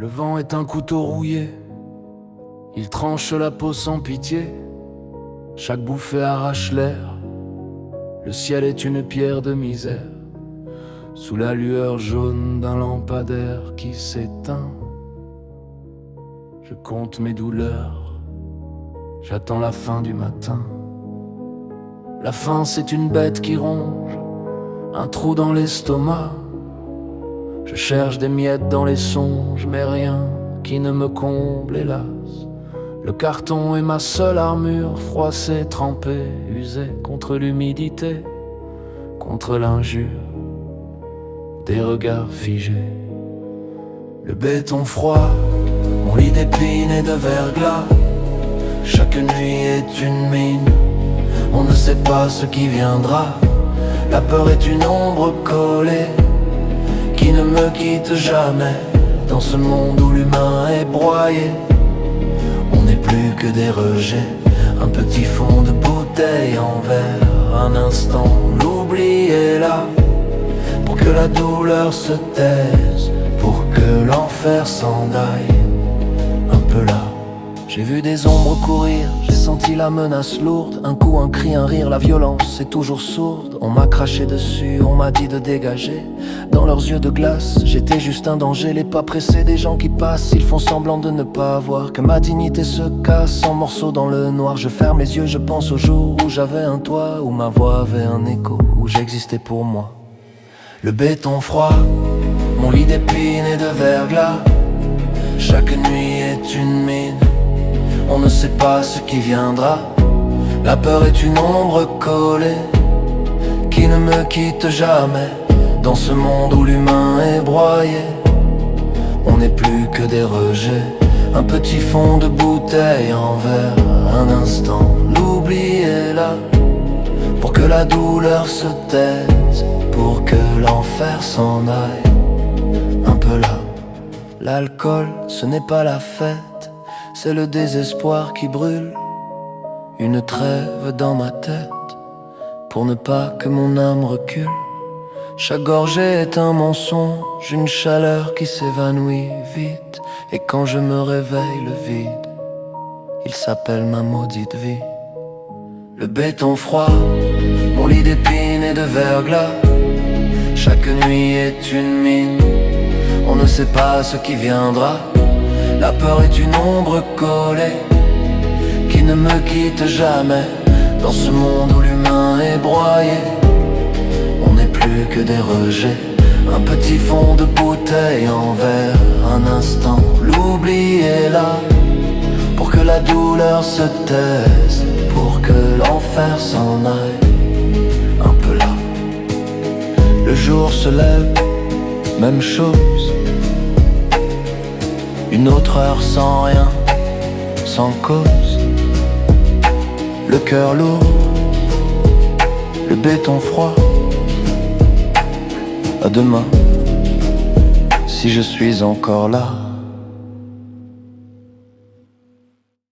Le vent est un couteau rouillé, il tranche la peau sans pitié. Chaque bouffée arrache l'air, le ciel est une pierre de misère. Sous la lueur jaune d'un lampadaire qui s'éteint, je compte mes douleurs, j'attends la fin du matin. La faim c'est une bête qui ronge, un trou dans l'estomac. Je cherche des miettes dans les songes, mais rien qui ne me comble, hélas. Le carton est ma seule armure, froissée, trempée, usée contre l'humidité, contre l'injure des regards figés. Le béton froid, mon lit d'épines et de verglas. Chaque nuit est une mine, on ne sait pas ce qui viendra. La peur est une ombre collée qui ne me quitte jamais. Dans ce monde où l'humain est broyé, on n'est plus que des rejets. Un petit fond de bouteille en verre, un instant, l'oubli est là. Pour que la douleur se taise, pour que l'enfer s'en aille. Un peu là, j'ai vu des ombres courir, j'ai senti la menace lourde. Un coup, un cri, un rire, la violence est toujours sourde. On m'a craché dessus, on m'a dit de dégager. Dans leurs yeux de glace, j'étais juste un danger. Les pas pressés des gens qui passent, ils font semblant de ne pas voir que ma dignité se casse en morceaux dans le noir. Je ferme les yeux, je pense au jour où j'avais un toit, où ma voix avait un écho, où j'existais pour moi. Le béton froid, mon lit d'épines et de verglas. Chaque nuit est une mine, on ne sait pas ce qui viendra. La peur est une ombre collée qui ne me quitte jamais. Dans ce monde où l'humain est broyé, on n'est plus que des rejets. Un petit fond de bouteille en verre, un instant, l'oubli est là. Pour que la douleur se taise, pour que l'enfer s'en aille. Un peu là, l'alcool ce n'est pas la fête, c'est le désespoir qui brûle. Une trêve dans ma tête, pour ne pas que mon âme recule. Chaque gorgée est un mensonge, une chaleur qui s'évanouit vite. Et quand je me réveille, le vide, il s'appelle ma maudite vie. Le béton froid, mon lit d'épines et de verglas. Chaque nuit est une mine, on ne sait pas ce qui viendra. La peur est une ombre collée qui ne me quitte jamais. Dans ce monde où l'humain est broyé, on n'est plus que des rejets. Un petit fond de bouteille en verre, un instant, l'oubli est là. Pour que la douleur se taise, pour que l'enfer s'en aille. Un peu là, le jour se lève, même chose. Une autre heure sans rien, sans cause. Le cœur lourd, le béton froid. À demain, si je suis encore là.